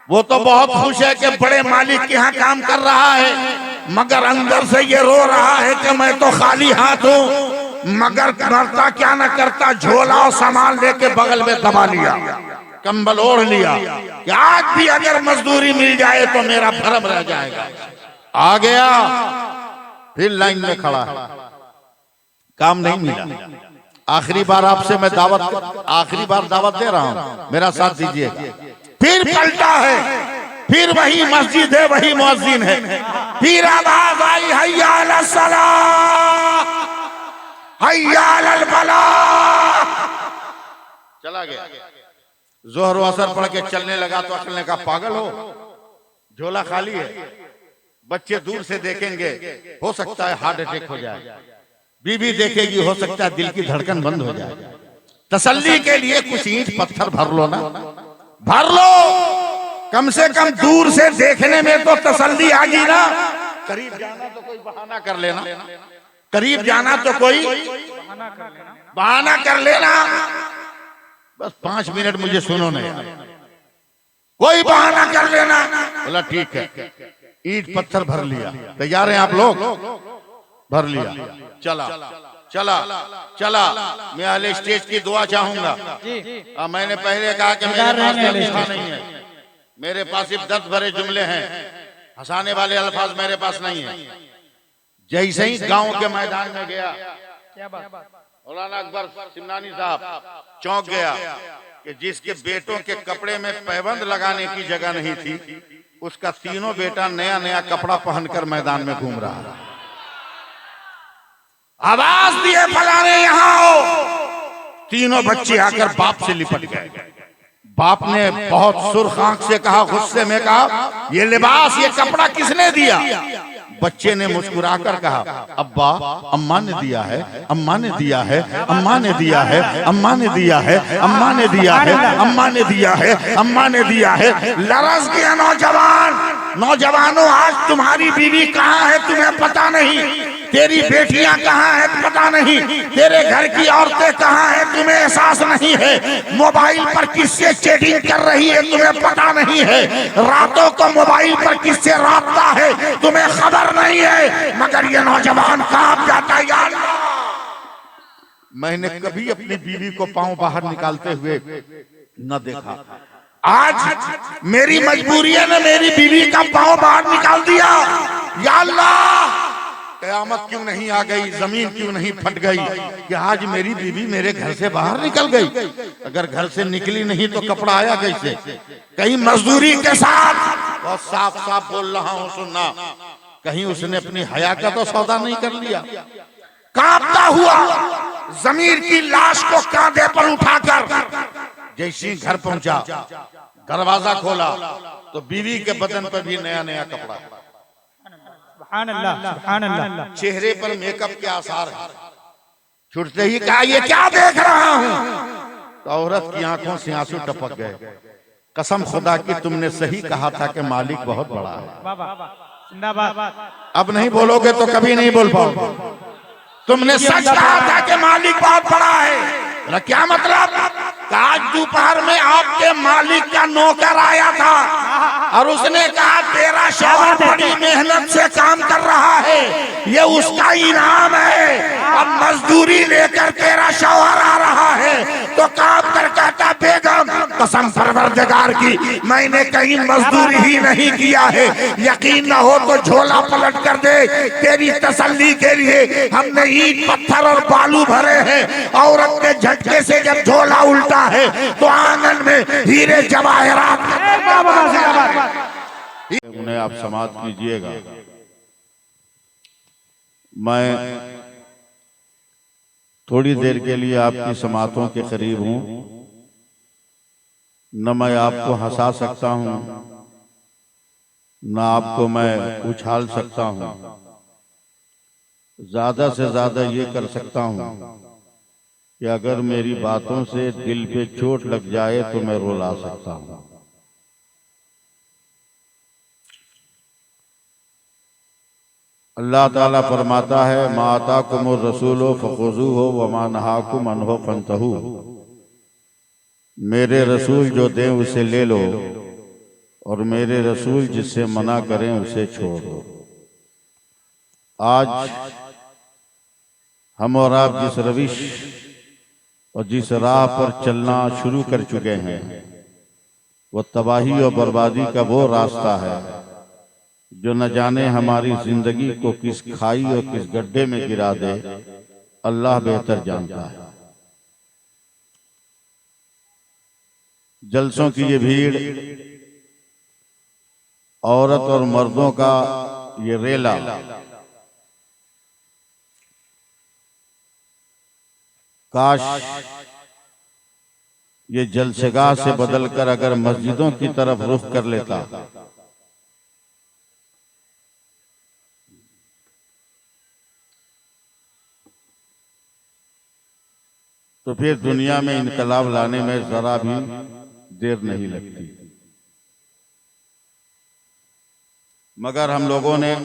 वो तो बहुत खुश है कि बड़े मालिक के यहाँ काम कर रहा है, मगर अंदर से ये रो रहा है कि मैं तो खाली हाथ हूँ। मगर करता क्या न करता, झोला और सामान लेके बगल में दबा लिया, कंबल ओढ़ लिया कि आज भी अगर मजदूरी मिल जाए तो मेरा भरम रह जाएगा। आ गया, फिर लाइन में खड़ा है, काम नहीं मिला। आखिरी बार आपसे मैं आखिरी बार दावत दे रहा हूं, मेरा साथ दीजिएगा। फिर पलटा है, फिर वही मस्जिद है, वही मुअज्जिन है, फिर आवाज आई हय्या अला सलाह हय्या अल फलाह। चला गया। जोहर असर पढ़ के चलने लगा तो अकल ने कहा पागल हो, झोला खाली है, बच्चे दूर से देखेंगे हो सकता है हार्ट अटैक हो जाए, बीवी देखेगी हो सकता है दिल की धड़कन बंद हो जाए। तसल्ली के लिए कुछ ईंट पत्थर भर लो ना, भर लो, कम से कम दूर से देखने में तो तसल्ली आ गई ना। करीब जाना तो कोई बहाना कर लेना, करीब जाना तो कोई बहाना कर लेना। बस 5 मिनट मुझे सुनो नहीं, कोई बहाना कर लेना। बोला ठीक है, ईंट पत्थर भर लिया। तैयार हैं आप लोग? भर लिया, चला चला चला। मैं अहले स्टेज की दुआ चाहूंगा। मैंने पहले कहा कि मेरे पास अल्फाज नहीं है, मेरे पास सिर्फ दर्द भरे जुमले हैं, हंसाने वाले अल्फाज मेरे पास नहीं है। जैसे ही गांव के मैदान में गया, मौलाना अकबर सिमनानी साहब चौंक गया कि जिसके बेटों के कपड़े में पैबंद लगाने की जगह नहीं थी, उसका तीनों बेटा नया नया कपड़ा पहनकर मैदान में घूम रहा है। आवाज दिए फलाने यहाँ आओ। तीनों बच्चे आकर बाप से लिपट गए। बाप ने बहुत सुर्ख आंख से कहा, गुस्से में कहा, ये लिबास ये कपड़ा किसने दिया? बच्चे ने मुस्कुराकर कहा, अब्बा अम्मा ने दिया है, अम्मा ने दिया है, अम्मा ने दिया है, अम्मा ने दिया है, अम्मा ने दिया है, अम्मा ने दिया है, अम्मा ने दिया है। लरस गया नौजवान। नौजवानों, आज तुम्हारी बीवी कहाँ है तुम्हें पता नहीं, तेरी बेटियां कहाँ हैं पता नहीं, तेरे घर की औरतें कहाँ हैं तुम्हें एहसास नहीं है, मोबाइल पर किससे चैटिंग कर रही है तुम्हें पता नहीं है, रातों को मोबाइल पर किससे राब्ता है तुम्हें खबर नहीं है। मगर ये नौजवान कांप जाता है, यार मैंने कभी अपनी बीवी को पांव बाहर निकालते हुए न देखा। आज मेरी मजबूरी ने मेरी बीवी का पांव बाहर निकाल दिया। या अल्लाह, कयामत क्यों नहीं आ गई, जमीन क्यों नहीं फट गई कि आज मेरी बीवी मेरे घर से बाहर निकल गई। अगर घर से निकली नहीं तो कपड़ा आया कैसे? कहीं मजदूरी के साथ, बहुत साफ साफ बोल रहा हूं सुनना, कहीं उसने अपनी हया का तो सौदा नहीं कर लिया। कांपता हुआ जमीर की लाश को कांधे पर उठाकर जैसे घर पहुंचा, दरवाजा खोला तो बीवी के बदन पर भी नया नया कपड़ा, सुभान अल्लाह, सुभान अल्लाह। चेहरे पर मेकअप के आसार है। छुटते ही कहा, ये क्या देख रहा हूं? तो औरत की आंखों से आंसू टपक गए। कसम खुदा की तुमने सही कहा था कि मालिक बहुत बड़ा है। अब नहीं बोलोगे तो कभी नहीं बोल पाओगे। तुमने सच कहा था कि मालिक बहुत बड़ा है। क्या मतलब? आज दोपहर में आपके मालिक का नौकर आया था और उसने कहा तेरा शौहर बड़ी मेहनत से काम कर रहा है, ये उसका इनाम है। अब मजदूरी लेकर तेरा शौहर आ रहा है तो काम कर कहता, बेगम कसम परवरदिगार की मैंने कहीं मजदूरी ही नहीं किया है, यकीन न हो तो झोला पलट कर दे। तेरी तसल्ली के लिए हमने ईंट पत्थर और बालू भरे हैं। औरत के झटके से जब झोला उल्टा है तो आंगन में हीरे जवाहरात। उन्हें आप समाप्त कीजिएगा। मैं थोड़ी देर के लिए आपकी समातों के करीब हूं। न मैं आपको हंसा सकता हूं, न आपको मैं उछाल सकता हूं। ज्यादा से ज्यादा ये कर सकता हूं कि अगर मेरी बातों से दिल पे चोट लग जाए तो मैं रुला सकता हूं। अल्लाह ताला फरमाता है, मा आताकुमुर रसूलो फखुज़ूहु व मा नहाकुम अन्हु फंतहू। मेरे रसूल जो दें उसे ले लो और मेरे रसूल जिससे मना करें उसे छोड़ दो। आज हम और आप जिस रविश और जिस राह पर चलना शुरू कर चुके हैं वो तबाही और बर्बादी का वो रास्ता है जो न जाने हमारी जिंदगी को किस खाई और किस गड्ढे में गिरा दे, अल्लाह बेहतर जानता है। जलसों की ये भीड़, औरत और मर्दों का ये रेला, काश ये जलसेगाह से बदलकर अगर मस्जिदों की तरफ रुख कर लेता तो फिर दुनिया में इनकलाब लाने में जरा भी देर नहीं लगती। मगर हम लोगों ने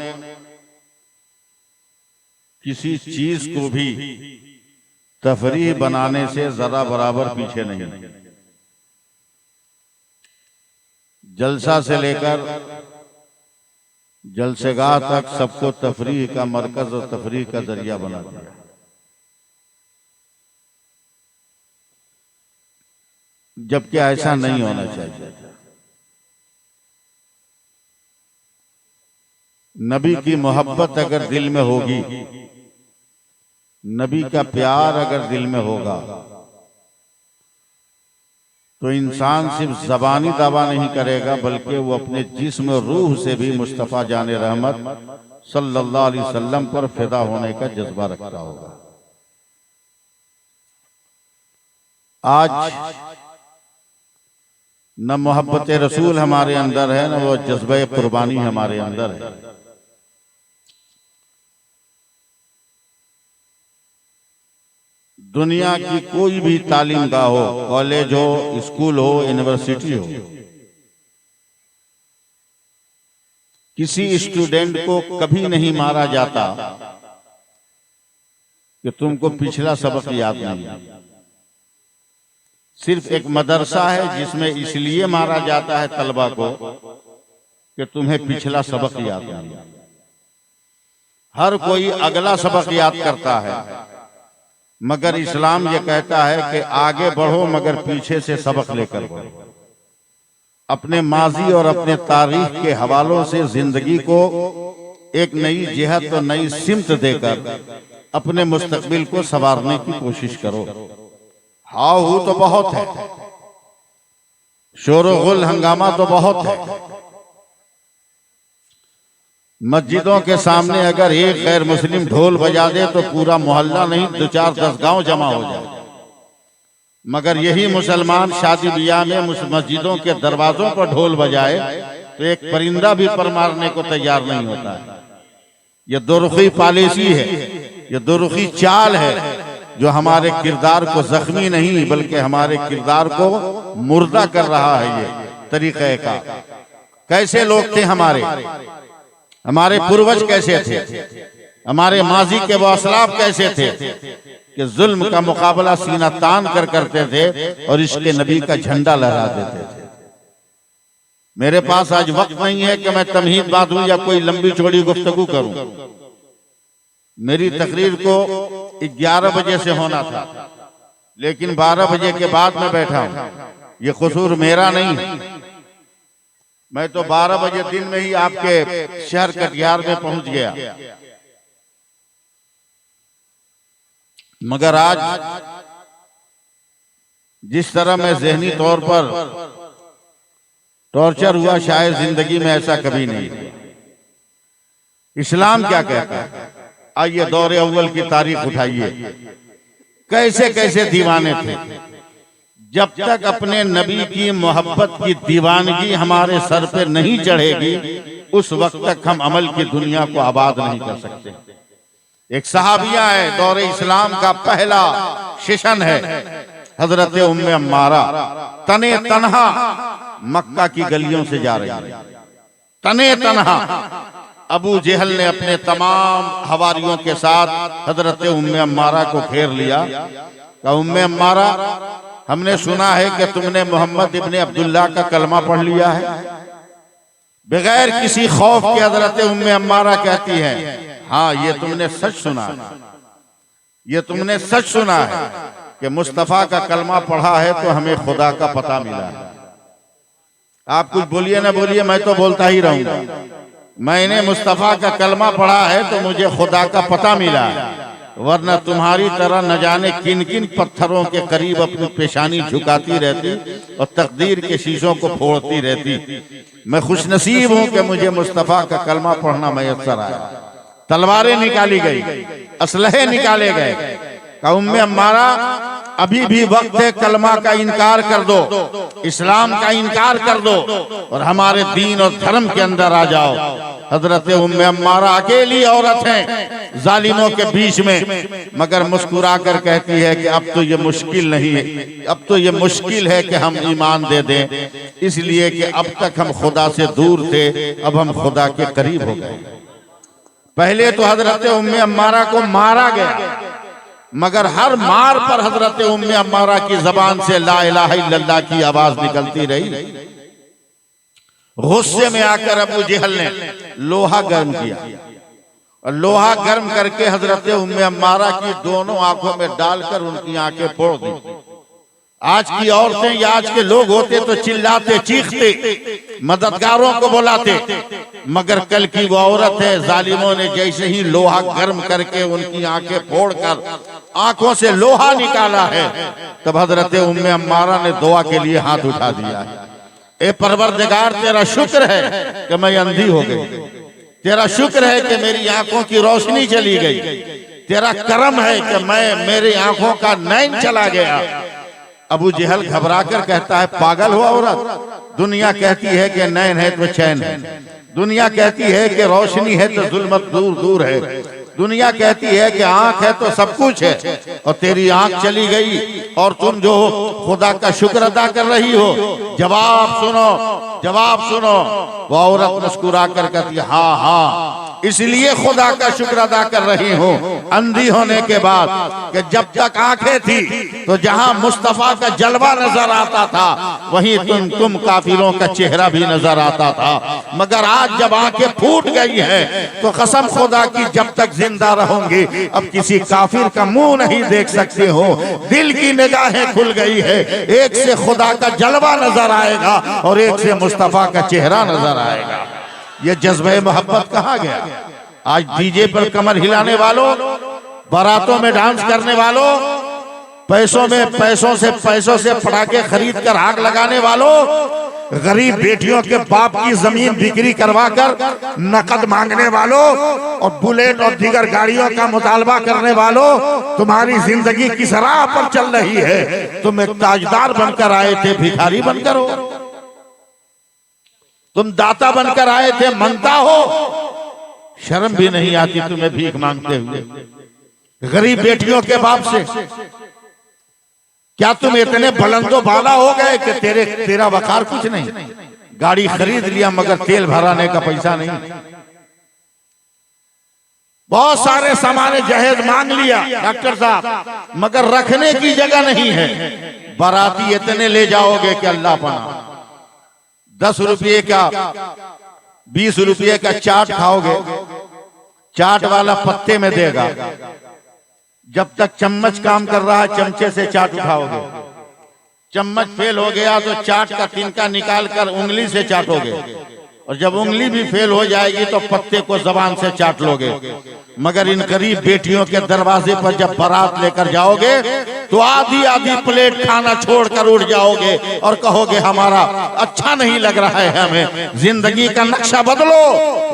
किसी चीज को भी तफरीह बनाने से जरा बराबर पीछे नहीं। जलसा से लेकर जलसेगाह तक सबको तफरीह का मरकज और तफरीह का जरिया बना दिया। जबकि ऐसा नहीं होना चाहिए। नबी की मोहब्बत अगर दिल में होगी, नबी का प्यार अगर दिल में होगा तो इंसान सिर्फ जबानी दावा नहीं करेगा बल्कि वो अपने जिस्म और रूह से भी मुस्तफा जाने रहमत सल्लल्लाहु अलैहि वसल्लम पर फिदा होने का जज्बा रखता होगा। आज न मोहब्बत रसूल हमारे अंदर है, न वो जज्बे कुर्बानी हमारे अंदर है। दुनिया की कोई भी तालीम गाह हो, कॉलेज हो, स्कूल हो, यूनिवर्सिटी हो, किसी स्टूडेंट को कभी नहीं मारा जाता कि तुमको पिछला सबक याद नहीं। सिर्फ एक मदरसा है जिसमें इसलिए मारा जाता है तलबा को कि तुम्हें पिछला सबक याद नहीं। हर कोई अगला सबक याद करता है, मगर इस्लाम ये कहता है कि आगे बढ़ो मगर पीछे से सबक लेकर बढ़ो। अपने माजी और अपने तारीख के हवालों से जिंदगी को एक नई जिहत और नई सिमत देकर अपने मुस्तकबिल को संवारने की कोशिश करो। हाउ हू तो बहुत है, शोर गुल हंगामा तो बहुत है। मस्जिदों के सामने अगर एक गैर मुस्लिम ढोल बजा दे तो पूरा मोहल्ला नहीं 2-4-10 गांव जमा हो जाए। मगर यही मुसलमान शादी ब्याह में मस्जिदों के दरवाजों पर ढोल बजाए तो एक परिंदा भी पर मारने को तैयार नहीं होता है। यह दुरुखी पॉलिसी है, यह दुरुखी चाल है जो हमारे किरदार को जख्मी नहीं बल्कि हमारे किरदार को मुर्दा कर रहा है। ये तरीक़े का कैसे लोग थे हमारे पूर्वज कैसे थे, हमारे माजी के वो असलाफ कैसे थे कि जुल्म का मुकाबला सीना तान कर करते थे और इसके नबी का झंडा लहरा देते थे। मेरे पास आज वक्त नहीं है कि मैं तमहीद बांधूं या कोई लंबी चौड़ी गुफ्तगू करूं। मेरी तकरीर को 11 बजे से होना था, लेकिन 12 बजे के बाद मैं बैठा हूं। ये कसूर मेरा नहीं है। मैं तो 12 बजे दिन में ही आपके शहर कटिहार में पहुंच गया। मगर आज जिस तरह मैं ज़हनी तौर पर टॉर्चर हुआ, शायद जिंदगी में ऐसा कभी नहीं हुआ। इस्लाम क्या कहता है? आइए दौरे अव्वल की तारीख उठाइए। कैसे कैसे दीवाने थे। जब तक अपने नबी की मोहब्बत की दीवानगी हमारे सर पे नहीं चढ़ेगी उस वक्त तक हम अमल की दुनिया को आबाद नहीं कर सकते। एक सहाबिया है, दौरे इस्लाम का पहला सेशन है, हजरत उम्मे अम्मारा तने तन्हा मक्का की गलियों से जा रही है। तने तन्हा अबू जहल ने अपने तमाम हवारियों के साथ हजरत उम्मे अम्मारा को घेर लिया। कहा, उम्मे अम्मारा, हमने सुना है कि तुमने मोहम्मद इब्ने अब्दुल्लाह का कलमा पढ़ लिया है। बगैर किसी खौफ के हजरत उम्मे अम्मारा कहती है, हाँ ये तुमने सच सुना है, ये तुमने सच सुना है कि मुस्तफ़ा का कलमा पढ़ा है तो हमें खुदा का पता मिला है। आप कुछ बोलिए ना बोलिए, मैं तो बोलता ही रहूंगा। मैंने मुस्तफ़ा का कलमा पढ़ा है तो मुझे खुदा का पता मिला है, वरना तुम्हारी तरह न जाने किन किन पत्थरों के करीब अपनी पेशानी झुकाती रहती और तकदीर के शीशों को फोड़ती रहती। मैं खुशनसीब हूं कि मुझे मुस्तफ़ा का कलमा पढ़ना मैसर आया। तलवारें निकाली गई, असलहे निकाले गए। का उम्मे अम्मारा अभी भी वक्त है, कलमा का इनकार कर दो, इस्लाम का इनकार कर दो और हमारे दीन और धर्म के अंदर आ जाओ। हजरत उम्मे अम्मारा अकेली औरत हैं जालिमों के बीच में, मगर मुस्कुरा कर कहती है कि अब तो ये मुश्किल नहीं है, अब तो ये मुश्किल है कि हम ईमान दे दें, इसलिए कि अब तक हम खुदा से दूर थे, अब हम खुदा के करीब हो गए। पहले तो हजरत उम्मे अम्मारा को मारा गया, मगर हर मार पर हजरत उम्मे अम्मारा की जबान से ला इलाहा इल्लल्लाह की आवाज निकलती रही। गुस्से में आकर अबू जहल ने लोहा गर्म किया और लोहा गर्म करके हजरत उम्मे अम्मारा की दोनों आंखों में डालकर उनकी आंखें फोड़ दी। आज की औरतें या आज के लोग होते तो चिल्लाते, चीखते, मददगारों को बुलाते, मगर कल की वो औरत है, जालिमों ने जैसे ही लोहा गर्म करके उनकी आंखें फोड़कर आंखों से लोहा निकाला है, तब हजरत उम्मे अम्मारा ने दुआ के लिए हाथ उठा दिया है। ए परवरदिगार, तेरा शुक्र है कि मैं अंधी हो गई, तेरा शुक्र है कि मेरी आंखों की रोशनी चली गई, तेरा करम है कि मेरी आंखों का नैन चला गया। अबू जहल घबराकर कहता है, पागल हो औरत, दुनिया कहती है कि नैन है तो चैन है, दुनिया कहती है कि रोशनी है तो जुल्मत दूर दूर है, दुनिया कहती है कि आंख है तो सब कुछ है, और तेरी आंख चली गई और तुम जो खुदा का शुक्र अदा कर रही हो। जवाब सुनो, जवाब सुनो। वो औरत मुस्कुरा कर कहती है, हाँ हाँ, इसलिए खुदा का शुक्र अदा कर रही हूँ अंधी होने के बाद कि जब तक आंखें थी तो जहां मुस्तफा का जलवा नजर आता था वहीं तुम काफिरों का चेहरा भी नजर आता था, मगर आज जब आंखें फूट गई है तो कसम खुदा की जब तक जिंदा रहूंगी अब किसी काफिर का मुंह नहीं देख सकती हो। दिल की निगाहें खुल गई है, एक से खुदा का जलवा नजर आएगा और एक से मुस्तफा का चेहरा नजर आएगा। ये जज्बे मोहब्बत कहाँ गया? आज डीजे पर कमर हिलाने वालों, बारातों में डांस करने वालों, पैसों से पटाखे खरीद कर आग लगाने वालों, गरीब बेटियों के बाप की जमीन बिक्री करवाकर नकद मांगने वालों और बुलेट और दीगर गाड़ियों का मुतालबा करने वालों, तुम्हारी जिंदगी किस राह पर चल रही है? तुम एक ताजदार बनकर आए थे, भिखारी बनकर हो। तुम दाता बनकर आए थे, मंगता हो। शर्म भी नहीं आती तुम्हें भीख मांगते हुए गरीब बेटियों के बाप से? क्या तुम इतने बुलंदो बाला हो गए कि तेरा वकार कुछ नहीं? गाड़ी खरीद लिया मगर तेल भराने का पैसा नहीं, बहुत सारे सामान जहेज मांग लिया डॉक्टर साहब, मगर रखने की जगह नहीं है। बाराती इतने ले जाओगे कि अल्लाह पना, 10 रुपये का 20 रुपये का चाट खाओगे, चाट वाला पत्ते में देगा, जब तक चम्मच काम कर रहा है चमचे से चाट उठाओगे, चम्मच फेल हो गया तो चाट का तिनका निकाल कर उंगली से चाटोगे, और जब उंगली भी फेल हो जाएगी तो पत्ते को जबान से चाट लोगे। मगर इन गरीब बेटियों के दरवाजे पर जब बारात लेकर जाओगे तो आधी आधी प्लेट खाना छोड़कर उठ जाओगे और कहोगे हमारा अच्छा नहीं लग रहा है, हमें जिंदगी का नक्शा बदलो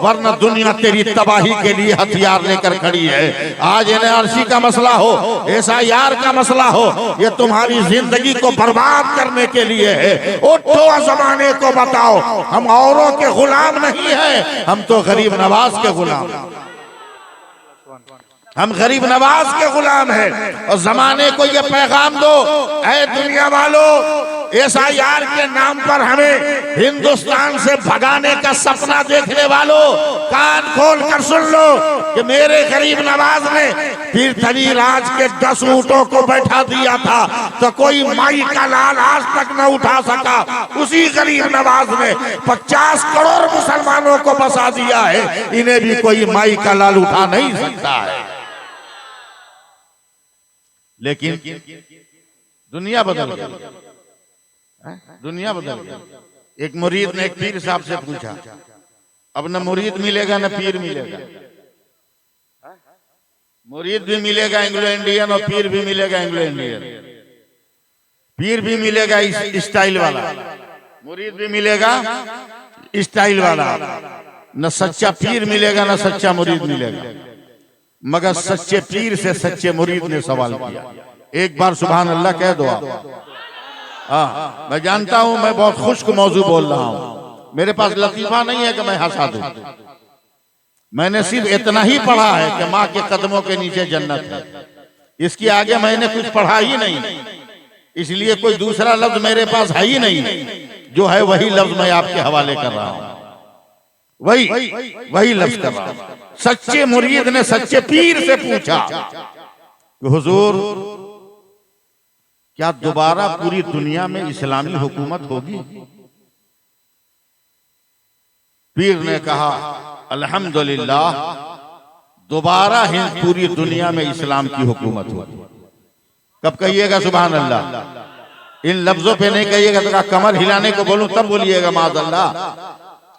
वरना दुनिया तेरी तबाही के लिए हथियार लेकर खड़ी है। आज एनआरसी का मसला हो, SIR का मसला हो, ये तुम्हारी जिंदगी को बर्बाद करने के लिए है। उठो, जमाने को बताओ हम औरों के गुलाम नहीं है, हम तो गरीब नवाज के गुलाम, हम गरीब नवाज के गुलाम हैं। और जमाने को ये पैगाम दो, ऐ दुनिया वालों, SIR के नाम पर हमें हिंदुस्तान से भगाने का सपना देखने वालों, कान खोल कर सुन लो कि मेरे गरीब नवाज ने पीरथली राज के 10 ऊंटों को बैठा दिया था तो कोई माई का लाल आज तक न उठा सका। उसी गरीब नवाज ने 50 करोड़ मुसलमानों को बसा दिया है, इन्हें भी कोई माई का लाल उठा नहीं सकता है। लेकिन दुनिया बदल गई, दुनिया बदल गई। एक मुरीद ने एक पीर साहब से पूछा, अब न मुरीद मिलेगा न पीर मिलेगा। मुरीद भी मिलेगा एंग्लो इंडियन और पीर भी मिलेगा एंग्लो इंडियन। पीर भी मिलेगा स्टाइल वाला, मुरीद भी मिलेगा स्टाइल वाला। न सच्चा पीर मिलेगा न सच्चा मुरीद मिलेगा। मगर सच्चे पीर से सच्चे मुरीद ने सवाल किया। एक बार सुभान अल्लाह कह दो आप। हाँ, मैं जानता हूं मैं बहुत खुश्क मौजू बोल रहा हूं, मेरे पास लतीफा नहीं है कि मैं हंसा दूं। मैंने सिर्फ इतना ही पढ़ा है कि माँ के कदमों के नीचे जन्नत है, इसके आगे मैंने कुछ पढ़ा ही नहीं, इसलिए कोई दूसरा लफ्ज मेरे पास है ही नहीं। जो है वही लफ्ज मैं आपके हवाले कर रहा हूं, वही लफ्ज कर रहा हूं। सच्चे मुरीद ने सच्चे पीर से पूछा कि हुजूर क्या दोबारा पूरी दुनिया में इस्लामी हुकूमत होगी? पीर ने कहा अल्हम्दुलिल्लाह, दोबारा ही पूरी दुनिया में इस्लाम की हुकूमत होगी। कब कहिएगा सुभान अल्लाह? इन लफ्जों पे नहीं कहिएगा तो कमर हिलाने को बोलूं तब बोलिएगा माज़अल्लाह।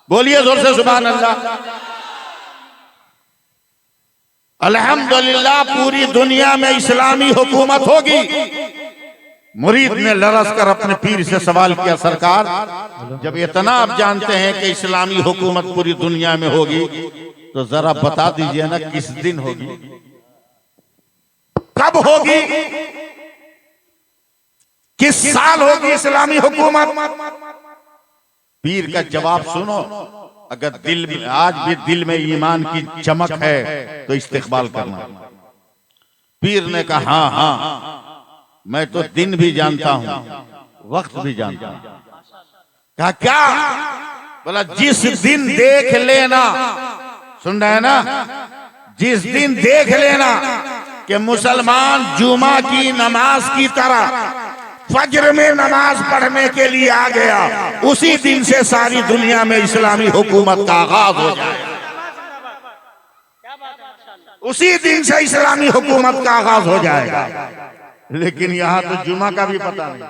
बोलिए जोर से सुभान अल्लाह। अल्हम्दुलिल्लाह पूरी दुनिया में इस्लामी हुकूमत होगी। मुरीद ने लरस कर अपने पीर से सवाल किया, सरकार जब इतना आप जानते हैं कि इस्लामी हुकूमत पूरी दुनिया में होगी तो जरा बता दीजिए ना किस दिन होगी, कब होगी, किस साल होगी इस्लामी हुकूमत? पीर का जवाब सुनो। अगर दिल में आज भी दिल में ईमान की चमक है तो इस्तेकबाल करना। पीर ने कहा हाँ हाँ, मैं तो दिन भी जानता हूं, वक्त भी जानता हूं। कहा क्या? बोला जिस दिन देख लेना, सुन रहे हैं ना, जिस दिन देख लेना कि मुसलमान जुमा की नमाज की तरह फज्र में नमाज पढ़ने के लिए आ गया, उसी दिन से सारी दुनिया में इस्लामी हुकूमत का आगाज हो जाएगा। उसी दिन से इस्लामी हुकूमत का आगाज हो जाएगा। लेकिन यहाँ तो जुमा का भी पता नहीं,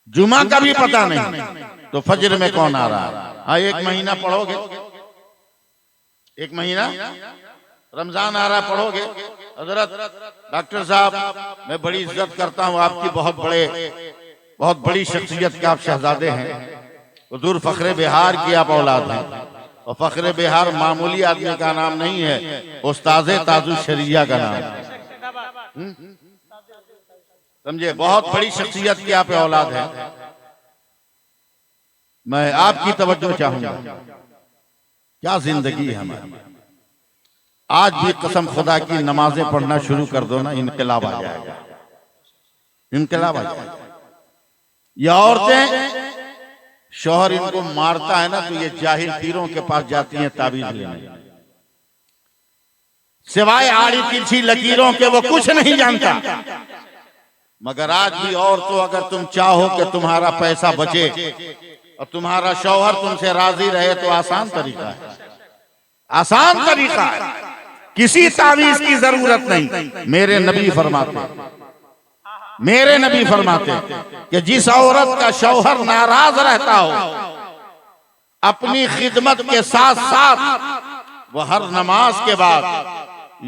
जुमा का भी पता नहीं, तो फज्र में कौन आ रहा है? हाँ, एक महीना पढ़ोगे, एक महीना रमजान आ रहा पढ़ोगे। हजरत डॉक्टर साहब, मैं बड़ी इज्जत करता हूँ आपकी, बहुत बड़ी शख्सियत के आप शहजादे हैं, हुजूर फखरे बिहार की आप औलाद हैं। और फखरे बिहार मामूली आदमी का नाम नहीं है, उस्ताज़े ताजुल शरिया का नाम है, समझे? बहुत बड़ी शख्सियत की आप औलाद है। मैं आपकी तवज्जो चाहूंगा। क्या जिंदगी है हमारी। आज भी कसम खुदा की नमाजें पढ़ना शुरू कर दो ना, इनकलाब आ जाएगा, इनकलाब आ जाएगा। ये औरतें, शौहर इनको मारता है ना तो ये जाहिल पीरों के पास जाती हैं ताबीज लेने, सिवाय आड़ी तिरछी लकीरों के वो कुछ नहीं जानता। मगर आज भी औरतों, अगर तुम चाहो कि तुम्हारा पैसा बचे और तुम्हारा शौहर तुमसे राजी रहे तो आसान तरीका है, आसान तरीका है, किसी तावीज की जरूरत नहीं। मेरे नबी फरमाते कि जिस औरत का शौहर नाराज रहता हो, अपनी खिदमत के साथ साथ वह हर नमाज के बाद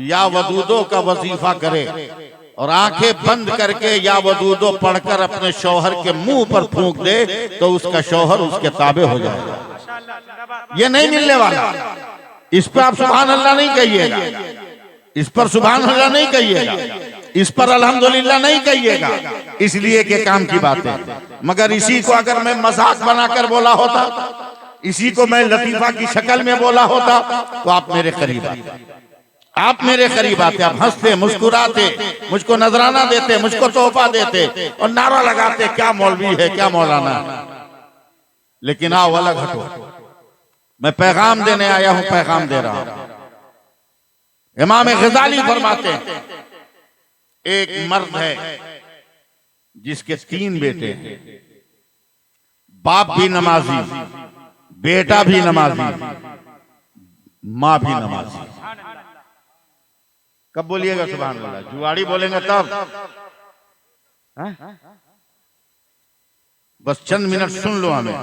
या वदूदों का वजीफा करे और आंखें बंद करके या वदूदो पढ़कर अपने शौहर के मुंह पर फूंक दे तो उसका शौहर उसके ताबे हो जाएगा। ये नहीं मिलने वाला। इस पर आप सुभान अल्लाह नहीं कहिएगा, इस पर सुभान अल्लाह नहीं कहिएगा, इस पर अल्हम्दुलिल्लाह नहीं कहिएगा, इसलिए के काम की बात है। मगर इसी को अगर मैं मजाक बनाकर बोला होता, इसी को मैं लतीफा की शक्ल में बोला होता तो आप मेरे करीब आते, आप मेरे करीब आते, आप हंसते मुस्कुराते, मुझको नजराना देते, मुझको तोहफा देते और नारा लगाते क्या मौलवी है, क्या मौलाना है। लेकिन आओ अलग हटो, मैं पैगाम देने आया हूं, पैगाम दे रहा हूं। इमाम गजाली फरमाते हैं एक मर्द है जिसके 3 बेटे हैं, बाप भी नमाजी, बेटा भी नमाजी, माँ भी नमाजी। कब बोलिएगा सुभान अल्लाह? जुआड़ी बोलेंगे तब। बस चंद मिनट सुन लो, हमें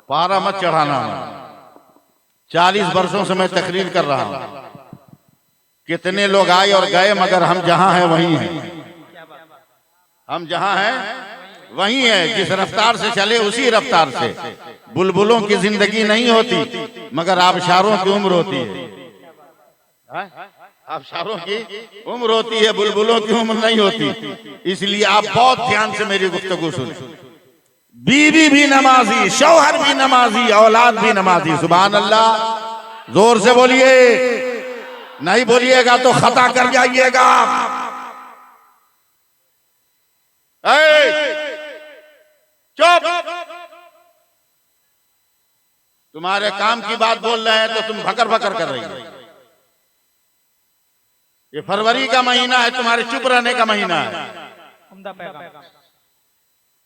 पारा मत चढ़ाना। 40 वर्षों से मैं तकरीर कर रहा हूं, कितने लोग आए और गए, मगर हम जहां हैं वहीं हैं। हम जहां हैं वहीं है। जिस रफ्तार से चले उसी रफ्तार से। बुलबुलों की जिंदगी नहीं होती, मगर आबशारों की उम्र होती है। आबशारों की उम्र होती है, बुलबुलों की उम्र नहीं होती। इसलिए आप बहुत ध्यान से मेरी गुफ्तगू सुन। बीवी भी नमाजी, शौहर भी नमाजी, औलाद भी नमाजी। सुभान अल्लाह, जोर से बोलिए। नहीं बोलिएगा तो खता कर जाइएगा। चुप, तुम्हारे काम की बात बोल रहे हैं तो तुम भकर भकर कर रही हो। ये फरवरी का महीना है, तुम्हारे चुप रहने का महीना है।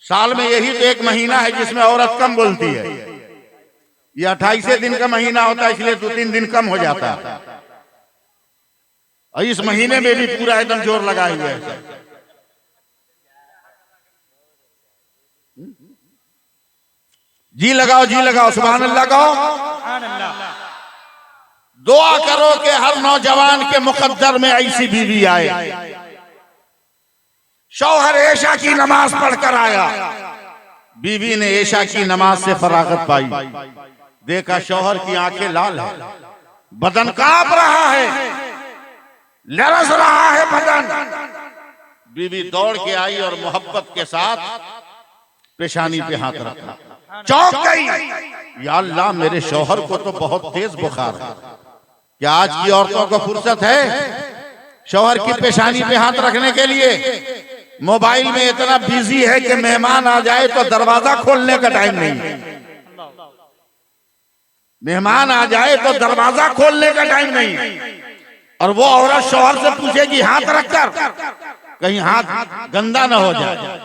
साल में यही तो एक महीना है जिसमें औरत कम बोलती है। ये 28 दिन का महीना होता है, इसलिए 2-3 दिन कम हो जाता है। और इस महीने में भी पूरा एकदम जोर लगाए हुए है। जी लगाओ, जी लगाओ, सुभान अल्लाह कहो। दुआ करो कि हर नौजवान के मुकद्दर में ऐसी बीवी आए। शौहर ऐशा की नमाज पढ़कर आया, बीवी ने ऐशा की नमाज से फरागत पाई। देखा शौहर की आंखें लाल है, बदन कांप रहा है, लरस रहा है बदन। बीवी दौड़ के आई और मोहब्बत के साथ पेशानी पे हाथ रखा। चौंक गई, या अल्लाह मेरे शौहर को तो बहुत तेज बुखार है। क्या आज की औरतों को फुर्सत है शौहर की पेशानी पे हाथ रखने के लिए? मोबाइल में इतना बिजी है कि मेहमान आ जाए तो दरवाजा खोलने का टाइम नहीं है। मेहमान आ जाए तो दरवाजा खोलने का टाइम नहीं है। और वो औरत शौहर से पूछेगी हाथ रखकर, कहीं हाथ गंदा ना हो जाए।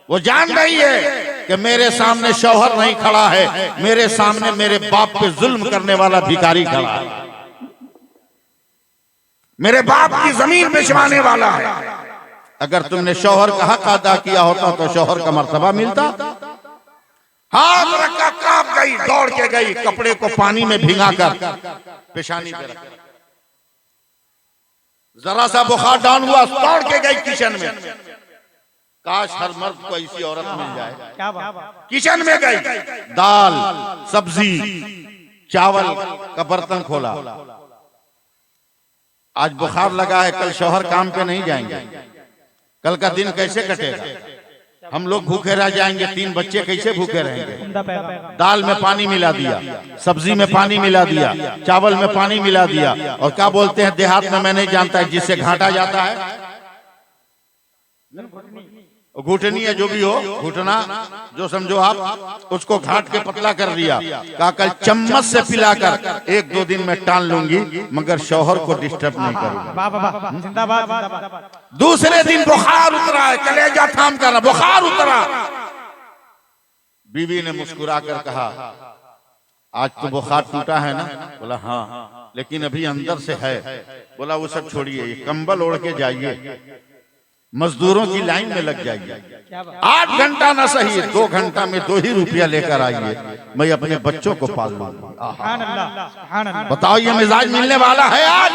वो जान रही है कि मेरे सामने शौहर नहीं खड़ा है, मेरे सामने मेरे बाप पे जुल्म करने वाला भिखारी खड़ा है, मेरे बाप की जमीन बेचवाने वाला है। अगर तुमने शौहर का हक अदा किया होता तो शौहर का मर्तबा मिलता। हाथ रखा, कांप गई, दौड़ के गई, कपड़े को पानी में भिगाकर पेशानी पे रखा। जरा सा बुखार डाउन हुआ, दौड़ के गई किचन में। काश हर मर्द को ऐसी औरत मिल जाए। किचन में गई, दाल, सब्जी, चावल का बर्तन खोला। आज बुखार लगा है, कल शौहर काम पे नहीं जाएंगे, कल का दिन कैसे कटेगा? हम लोग भूखे रह जाएंगे, 3 बच्चे कैसे भूखे रहेंगे? दाल में पानी मिला दिया, सब्जी में पानी मिला दिया, चावल में पानी मिला दिया। और क्या बोलते हैं देहात में, मैं नहीं जानता है, जिससे घाटा जाता है घुटनी है, जो भी हो घुटना जो समझो आप, उसको घाट के पतला कर दिया। कहा कल चम्मच से पिलाकर 1-2 दिन में टाल लूंगी, मगर शौहर को डिस्टर्ब नहीं करूंगा। दूसरे दिन बुखार उतरा है, कलेजा थाम कर बुखार उतरा। बीवी ने मुस्कुरा कर कहा आज तो बुखार टूटा है ना? बोला हाँ, लेकिन अभी अंदर से है। बोला वो सब छोड़िए, कंबल ओढ़ के जाइए, मजदूरों की लाइन में लग जाइए। 8 घंटा ना सही, 2 घंटा में 2 ही रुपया लेकर आइए, मैं अपने बच्चों को पाल लूंगा। बताओ ये मिजाज मिलने वाला है आज?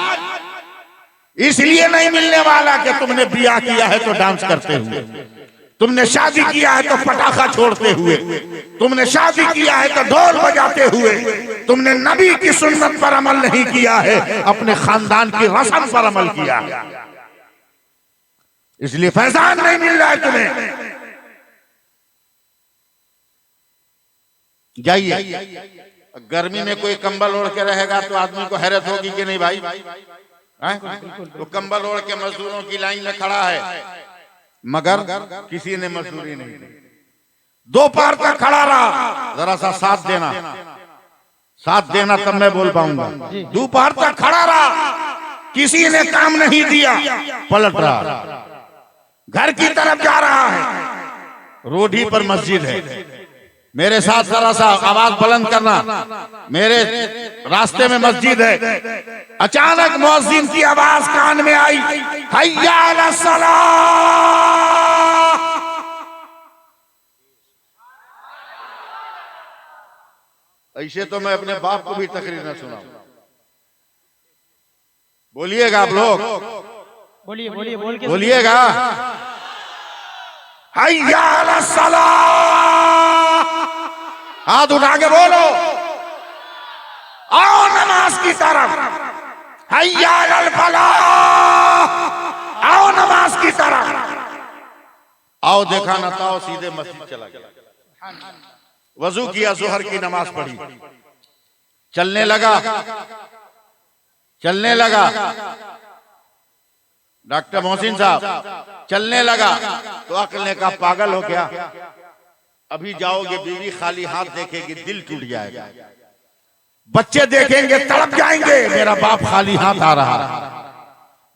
इसलिए नहीं मिलने वाला कि तुमने ब्याह किया है तो डांस करते हुए, तुमने शादी किया है तो पटाखा छोड़ते हुए, तुमने शादी किया है तो ढोल बजाते हुए, तुमने नबी की सुन्नत पर अमल नहीं किया है, अपने खानदान की रस्म पर अमल किया है। इसलिए फैजान नहीं मिल रहा है तुम्हें। जाइए, गर्मी में कोई कंबल ओढ़ के रहेगा तो आदमी को हैरत होगी कि नहीं भाई? तो कंबल ओढ़ के मजदूरों की लाइन में खड़ा है, मगर किसी ने मजदूरी नहीं दी। दोपहर तक खड़ा रहा, जरा सा साथ देना तब मैं बोल पाऊंगा। दोपहर तक खड़ा रहा, किसी ने काम नहीं दिया। पलट रहा, घर की तरफ जा रहा है, रोड ही पर मस्जिद है। मेरे साथ जरा सा आवाज बुलंद करना, मेरे रास्ते में मस्जिद है। अचानक मुअज्जिन की आवाज कान में आई, हय्या अला सलाह। ऐसे तो मैं अपने बाप को भी तकरीर न सुनाऊं। बोलिएगा आप लोग, बोलिएगा। हय्या अला सलाह, हाथ उठा के बोलो, आओ नमाज की तरफ। हय्या अलल फलाह, आओ नमाज की तरफ। आओ देखा न ताओ, सीधे मस्जिद चला गया। वजू किया, जोहर की नमाज पढ़ी, चलने लगा। डॉक्टर मोहसिन साहब चलने लगा तो अक्ल ने कहा पागल हो क्या, अभी जाओगे बीवी खाली हाथ देखेगी दिल टूट जाएगा, बच्चे देखेंगे तड़प जाएंगे, मेरा बाप खाली हाथ आ रहा है।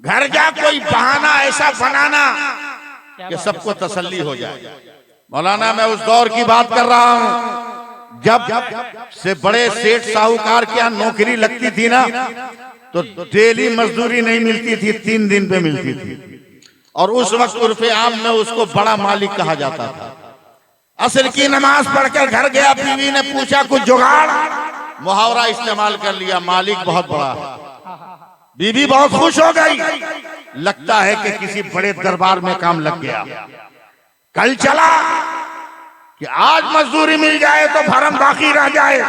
घर जा कोई बहाना ऐसा बनाना कि सबको तसल्ली हो जाए। मौलाना मैं उस दौर की बात कर रहा हूं जब से बड़े सेठ साहूकार के यहाँ नौकरी लगती थी ना, तो डेली मजदूरी नहीं मिलती थी, 3 दिन पे मिलती थी। और उस वक्त उर्फे आम में उसको बड़ा मालिक कहा जाता था। असर की नमाज पढ़कर घर गया, बीवी ने पूछा कुछ जुगाड़, मुहावरा इस्तेमाल कर लिया, मालिक बहुत बड़ा है। बीवी बहुत खुश हो गई, लगता है कि किसी बड़े दरबार में काम लग गया। कल चला कि आज मजदूरी मिल जाए तो भरम बाकी रह जाए,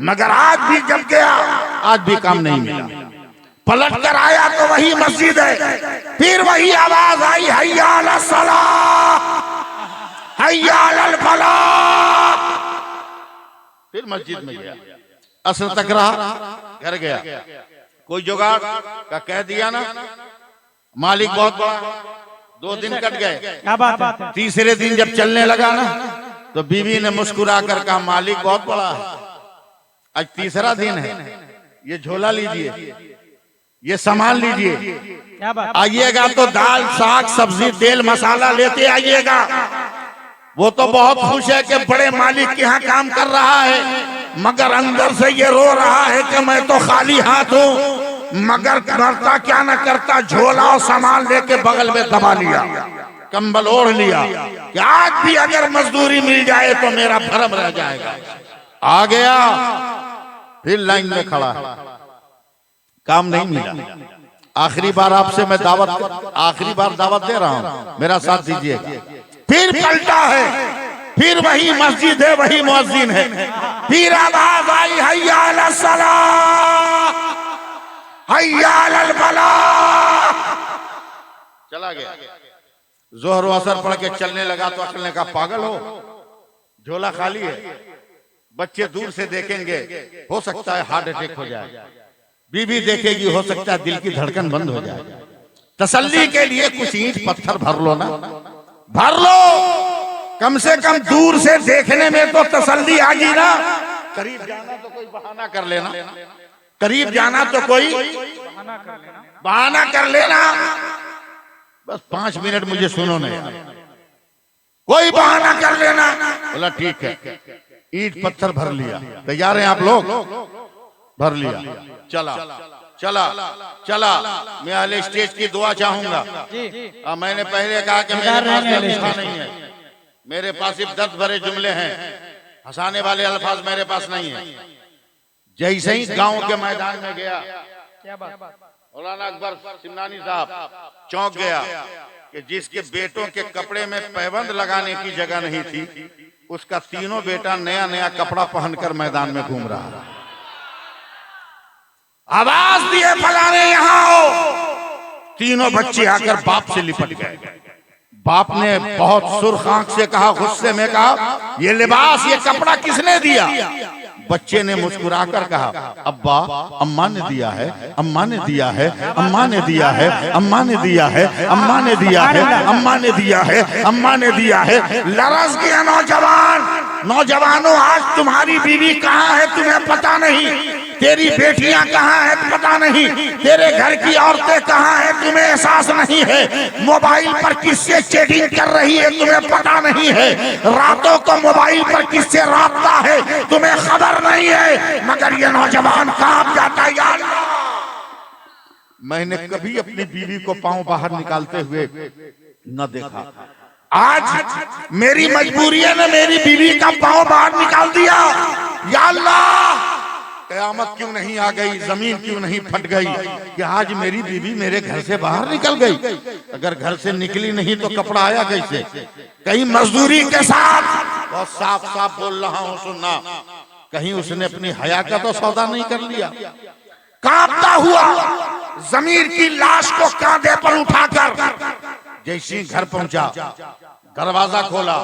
मगर आज भी जब गया आज भी काम नहीं मिला। पलट कर आया तो वही मस्जिद है, फिर वही आवाज आई, हय्या अला सलाह, हय्या अलल फलाह। फिर मस्जिद में गया, असर तक रहा, घर गया। कोई जुगाड़ का कह दिया ना, मालिक बहुत बड़ा। 2 दिन कट गए, क्या बात है। तीसरे दिन जब चलने लगा ना, तो बीवी ने मुस्कुरा कर कहा मालिक बहुत बड़ा है। आज तीसरा दिन है, ये झोला लीजिए, ये सामान लीजिए, क्या बात। आइएगा तो दाल साग सब्जी तेल मसाला लेते आइएगा। वो तो बहुत खुश है कि बड़े मालिक के यहाँ काम कर रहा है, मगर अंदर से ये रो रहा है कि मैं तो खाली हाथ हूँ। मगर करता क्या न करता, झोला और सामान लेके बगल में दबा लिया, कंबल ओढ़ लिया कि आज भी अगर मजदूरी मिल जाए तो मेरा भरम रह जाएगा। आ गया, फिर लाइन में खड़ा है, काम नहीं मिला। आखिरी बार आपसे मैं आखिरी बार दावत दे रहा हूं, मेरा साथ दीजिएगा। फिर पलटा है, फिर वही मस्जिद है, वही मुअज्जिन है, फिर आवाज आई, हय्या अला सलाह, हय्या अलल फलाह। चला गया। जोहर व असर पढ़ के चलने लगा तो अक्ल ने कहा पागल हो, झोला खाली है, बच्चे दूर से देखेंगे, हो सकता है हार्ट अटैक हो जाए, बीवी देखेगी, हो सकता है दिल की धड़कन बंद हो जाए। तसल्ली के लिए कुछ ईंट पत्थर भर लो ना, भर लो, कम से कम दूर से देखने में तो तसल्ली आ गई ना। करीब जाना तो कोई बहाना कर लेना, करीब जाना तो कोई बहाना कर लेना। बस 5 मिनट मुझे सुनो ना, कोई बहाना कर लेना। बोला ठीक है, ईंट पत्थर भर लिया। तैयार हैं आप लोग? भर लिया, चला चला चला। मैं अहले स्टेज की दुआ चाहूंगा। मैंने पहले कहा कि मेरे पास अल्फाज नहीं है, मेरे पास सिर्फ दर्द भरे जुमले हैं, हंसाने वाले अल्फाज मेरे पास नहीं है। जैसे ही गांव के मैदान में गया, मौलाना अकबर सिमनानी साहब चौंक गया कि जिसके बेटों के कपड़े में पैबंद लगाने की जगह नहीं थी, उसका तीनों बेटा नया नया कपड़ा पहनकर मैदान में घूम रहा है। आवाज दिए फलाने यहाँ आओ, तीनों बच्चे आकर बाप से लिपट गए। बाप ने बहुत सुर्ख आंख से कहा, गुस्से में कहा, ये लिबास ये कपड़ा किसने दिया? बच्चे ने मुस्कुराकर कहा, अब्बा अम्मा ने दिया है, अम्मा ने दिया है, अम्मा ने दिया है, अम्मा ने दिया है, अम्मा ने दिया है, अम्मा ने दिया है, अम्मा ने दिया है। लरस गया नौजवानों, आज तुम्हारी बीवी कहाँ है तुम्हें पता नहीं, तेरी बेटियां कहाँ हैं पता नहीं, तेरे घर की औरतें कहाँ हैं तुम्हें एहसास नहीं है, मोबाइल पर किससे चैटिंग कर रही है तुम्हें पता नहीं है, रातों को मोबाइल पर किससे राब्ता है तुम्हें खबर नहीं है, मगर ये नौजवान कांप जाता है। यार मैंने कभी अपनी बीवी को पांव बाहर निकालते हुए न देखा, आज मेरी मजबूरी ने मेरी बीवी का पांव बाहर निकाल दिया। या अल्लाह, कयामत क्यों नहीं आ गई, जमीन क्यों नहीं फट गई कि आज मेरी बीवी मेरे घर से बाहर निकल गई। अगर घर से निकली नहीं तो कपड़ा आया कैसे? कहीं मजदूरी के साथ, बहुत साफ साफ बोल रहा हूं सुनना, कहीं उसने अपनी हया का तो सौदा नहीं कर लिया। कांपता हुआ जमीर की लाश को कांधे पर उठाकर जैसे घर पहुंचा, दरवाजा खोला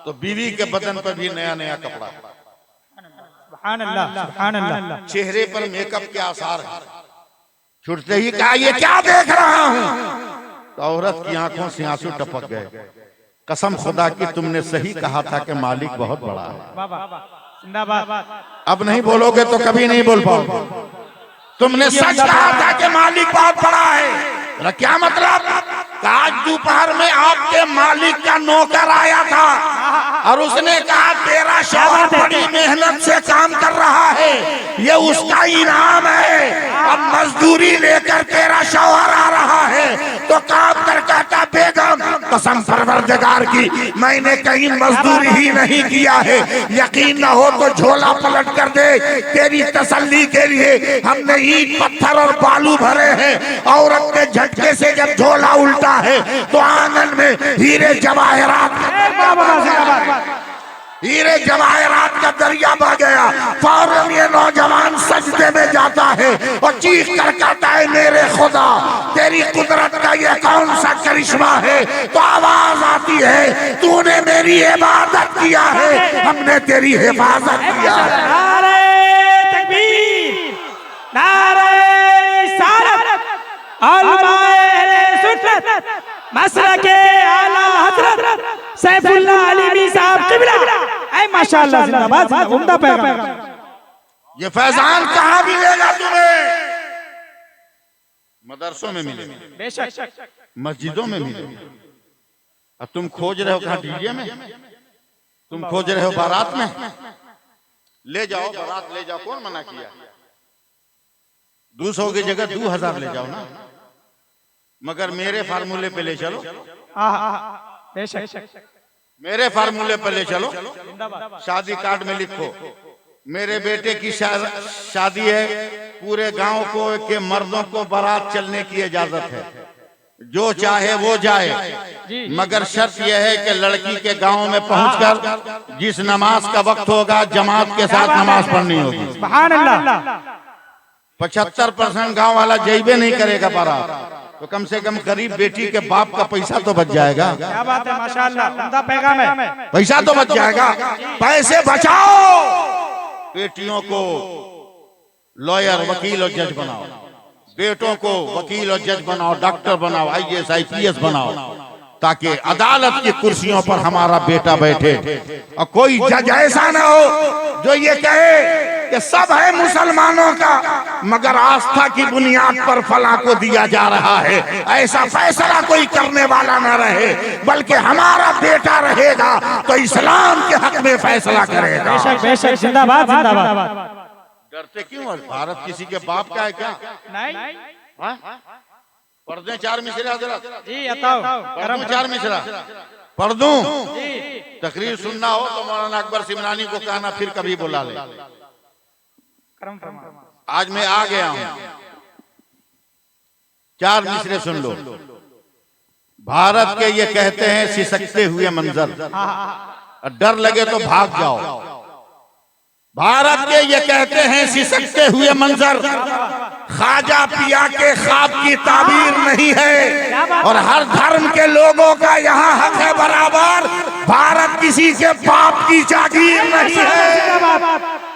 तो बीवी के बदन पर भी नया नया कपड़ा, सुभान अल्लाह, सुभान अल्लाह। चेहरे पर मेकअप के आसार है। छुटते ही कहा, ये क्या देख रहा हूं? तो औरत की आंखों से आंसू टपक गए। कसम खुदा की तुमने सही कहा था कि मालिक बहुत बड़ा है। जिंदाबाद। अब नहीं बोलोगे तो कभी नहीं बोल पाओगे। तुमने सच कहा था कि मालिक बहुत बड़ा है। क्या मतलब? आज दोपहर में आपके मालिक का नौकर आया था और उसने कहा तेरा शौहर बड़ी मेहनत से काम कर रहा है, ये उसका इनाम है। अब मजदूरी लेकर तेरा शौहर आ रहा है तो काम कर कहता, बेगम कसम परवरदिगार की मैंने कहीं मजदूरी ही नहीं किया है, यकीन न हो तो झोला पलट कर दे, तेरी तसल्ली के लिए हमने ईंट पत्थर और बालू भरे हैं। औरत के झटके से जब झोला उल्टा है तो आंगन में हीरे जवाहरात का दरिया बह गया। फौरन ये नौजवान सजदे में जाता है और चीख कर कहता है, मेरे खुदा तेरी कुदरत का ये कौन सा करिश्मा है? तो आवाज आती है, तूने मेरी इबादत किया है, हमने तेरी हिफाजत किया है। नारे तकबीर, नारे रिसालत, मसलके आला हजरत सैफुल्लाह अलीमी साहब किबला। ऐ माशाअल्लाह, जिंदाबाद, उम्दा पैगाम। ये फैजान कहाँ मिलेगा तुम्हें? मदरसों में मिलेगा, बेशक मस्जिदों में मिलेगा। अब तुम खोज रहे हो कहाँ? डीजे में? तुम खोज रहे हो बारात में? ले जाओ बारात, ले जाओ, कौन मना किया? 200 की जगह 2000 ले जाओ ना, मगर मेरे फार्मूले पे ले चलो। बेशक मेरे फार्मूले पे ले चलो। शादी कार्ड में लिखो, मेरे बेटे की शादी है, पूरे गांव को के मर्दों को बारात चलने की इजाजत है, जो चाहे वो जाए, मगर शर्त यह है कि लड़की के गांव में पहुंचकर जिस नमाज का वक्त होगा जमात के साथ नमाज पढ़नी होगी। सुभान अल्लाह। 75% गांव वाला जैबे नहीं करेगा बारात, तो कम से कम गरीब बेटी के बाप का पैसा तो बच जाएगा। क्या बात है, माशाअल्लाह, उम्दा पैगाम है। पैसा तो बच जाएगा। पैसे बचाओ, बेटियों को लॉयर, वकील और जज बनाओ, बेटों को वकील और जज बनाओ, डॉक्टर बनाओ, IAS IPS बनाओ, ताकि अदालत की कुर्सियों पर हमारा बेटा बैठे और कोई जज ऐसा ना हो जो ये कहे कि सब है मुसलमानों का मगर आस्था की बुनियाद पर फला को दिया जा रहा है। ऐसा फैसला कोई करने वाला ना रहे, बल्कि हमारा बेटा रहेगा तो इस्लाम के हक में फैसला करेगा। बेशक बेशक, जिंदाबाद जिंदाबाद। डरते क्यों? भारत किसी के बाप का है क्या? नहीं, पढ़ दें 4 मिसरा हजरत जी अताओ, पढ़ दूं 4 मिसरा? पढ़ दूं? तकरीर सुनना हो तो मौलाना अकबर सिमरानी को कहना, फिर कभी बुला ले। आज मैं आ गया हूं, 4 मिसरे सुन लो। भारत के ये कहते हैं सिसकते हुए मंजर, डर लगे तो भाग जाओ। भारत के ये कहते हैं सिसकते हुए मंजर, ख्वाजा पिया के ख्वाब की ताबीर नहीं है, और हर धर्म के लोगों का यहाँ हक है बराबर। भारत किसी के बाप की जागीर नहीं है।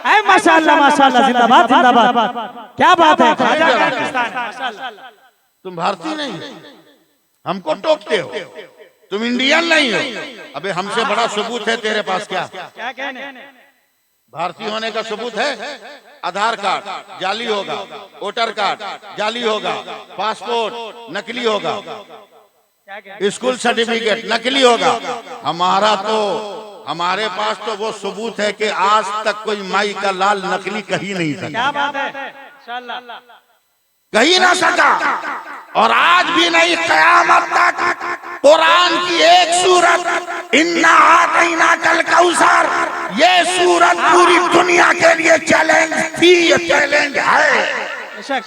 ऐ माशाल्लाह माशाल्लाह, जिंदाबाद जिंदाबाद, क्या बात है। ख्वाजा का हिंदुस्तान, माशाल्लाह। तुम भारतीय नहीं हो, हमको टोकते हो, तुम इंडियन नहीं हो। अबे हमसे बड़ा सबूत है तेरे पास क्या? क्या कहने? भारतीय होने का सबूत है? आधार कार्ड जाली होगा, वोटर कार्ड जाली होगा, पासपोर्ट नकली होगा, स्कूल सर्टिफिकेट नकली होगा। हमारे पास तो वो सबूत है कि आज तक कोई माई का लाल नकली कहीं नहीं सका। क्या बात है, इंशाअल्लाह कहीं ना सका, और आज भी नहीं, कयामत तक। कुरान की एक सूरत इन्ना आतैना कल कौसर, ये सूरत पूरी दुनिया के लिए चैलेंज थी, ये चैलेंज है। शक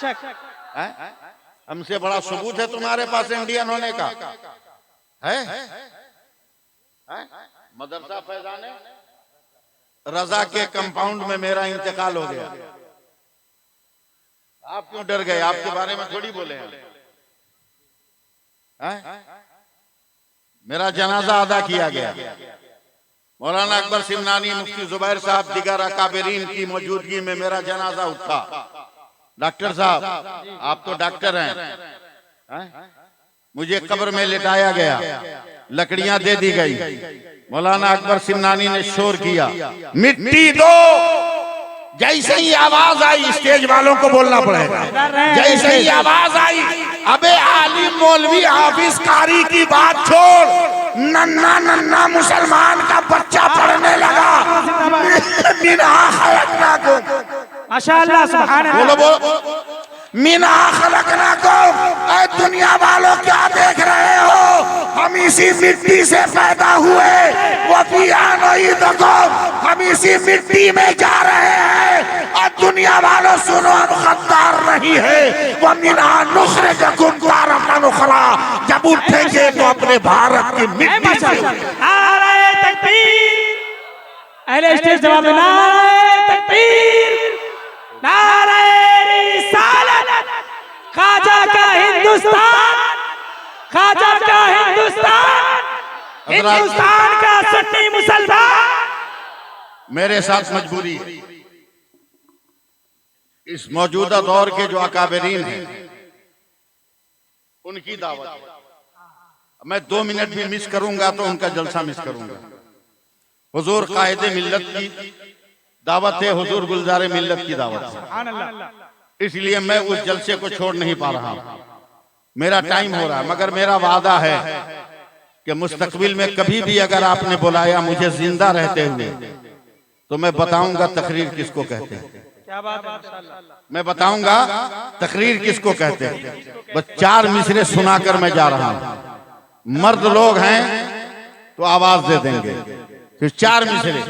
हमसे बड़ा सबूत है तुम्हारे पास इंडियन होने का है? मदरसा फैजाने रजा के कंपाउंड में मेरा इंतकाल हो गया। आप क्यों डर गए? आपके बारे में थोड़ी बोले हैं? मेरा जनाजा अदा किया गया। मौलाना अकबर सिमनानी, मुफ्ती जुबैर साहब, दिगर अकाबरीन की मौजूदगी में मेरा जनाजा उठा। डॉक्टर साहब, आप तो डॉक्टर हैं, मुझे कब्र में लिटाया गया, लकड़ियां दे दी गई। मौलाना अकबर सिमनानी ने शोर किया, मिट्टी दो। जैसे ही आवाज आई, स्टेज वालों को बोलना पड़ेगा, जैसे ही आवाज आई, अबे आलिम मौलवी हाफिज कारी की बात छोड़, नन्ना नन्ना मुसलमान का बच्चा पढ़ने लगा। मिना खलकना को, माशाल्लाह, सुभान अल्लाह। बोलो मिना खलकना को। ऐ दुनिया वालों, क्या देख रहे हो? हम इसी मिट्टी से पैदा हुए, वो देखो हम इसी मिट्टी में जा रहे हैं। और दुनिया वालों सुनो, हम गद्दार नहीं है। वो मिना नुखरे का गुंगार का नुखरा, जब उठेंगे तो अपने भारत की मिट्टी से। नारे तकबीर, अहले स्टेज जवाब दो, नारे तकबीर, नारे रिसालत, ख्वाजा का हिंदुस्तान, ख्वाजा का हिंदुस्तान, हिंदुस्तान का सुन्नी मुसलमान। मेरे साथ मजबूरी है। इस मौजूदा दौर के जो अकाबरीन हैं, उनकी दावत है। मैं 2 मिनट भी मिस करूंगा तो उनका जलसा मिस करूंगा। हुजूर कायदे मिल्लत की दावत है, हुजूर गुलजारे मिल्लत की दावत है, इसलिए मैं उस जलसे को छोड़ नहीं पा रहा हूं। मेरा टाइम हो रहा है, मगर मेरा वादा है कि मुस्तकबिल में कभी भी अगर आपने बुलाया मुझे जिंदा रहते हुए, तो मैं बताऊंगा तकरीर किसको कहते हैं। क्या बात है, मैं बताऊंगा तकरीर किसको कहते हैं। बस 4 मिसरे सुनाकर मैं जा रहा हूं। मर्द लोग हैं तो आवाज दे देंगे, फिर 4 मिसरे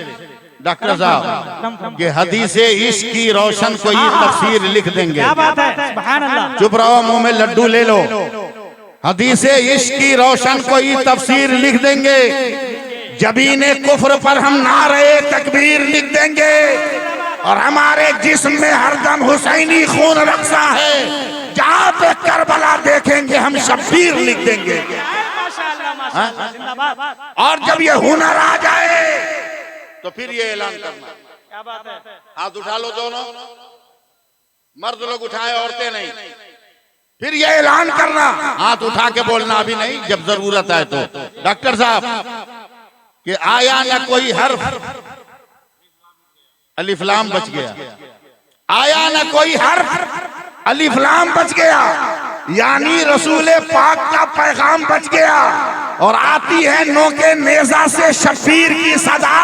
डॉक्टर साहब ये हदीसे इश्क की रोशन कोई तफसीर लिख देंगे। क्या बात है, सुभान अल्लाह। चुप रहो, मुंह में लड्डू ले लो। हदीसे इश्क की रोशन कोई तफसीर लिख देंगे। जबीने कुफ्र पर हम नारे तकबीर लिख देंगे, और हमारे जिस्म में हरदम हुसैनी खून रक्सा है। जहाँ पे करबला देखेंगे हम शब्बीर लिख देंगे। माशाल्लाह माशाल्लाह, जिंदाबाद। और जब ये हुनर आ जाए तो फिर ये ऐलान करना। क्या बात है, हाथ उठा लो दोनों, मर्द लोग उठाए, औरतें नहीं। फिर ये ऐलान करना, हाथ उठा के बोलना, अभी नहीं, जब जरूरत है तो। डॉक्टर साहब कि आया ना कोई हर्फ, अलिफ लाम बच गया। आया ना कोई हर्फ, अलिफ लाम बच गया, यानी रसूल पाक का पैगाम बच गया। और आती है नोके नेजा से शब्बीर की सदा,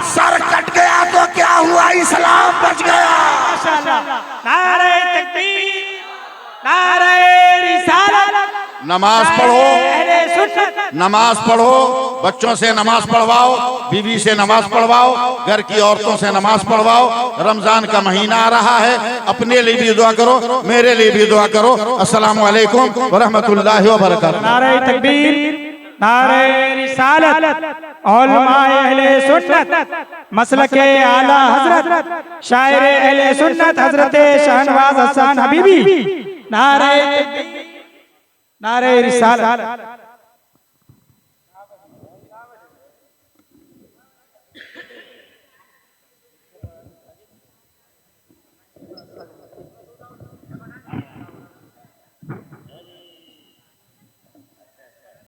सर कट गया तो क्या हुआ, इस्लाम बच गया। माशाल्लाह। नारे तकबीर, नारे रिसालत। नमाज पढ़ो, अहले सुन्नत। नमाज पढ़ो, बच्चों से नमाज पढ़वाओ, बीवी से नमाज पढ़वाओ, घर की औरतों से नमाज पढ़वाओ। रमजान का महीना आ रहा है, अपने लिए भी दुआ करो, मेरे लिए भी दुआ करो। अस्सलामु अलैकुम व रहमतुल्लाहि व बरकातहू। नारे तकबीर, नारे रिसालत, उलमाए अहले सुन्नत, मसलके आला हजरत, शायर अहले सुन्नत हजरत शाहनवाज हसन हबीबी। नारे तकबीर, नारे रिसालत।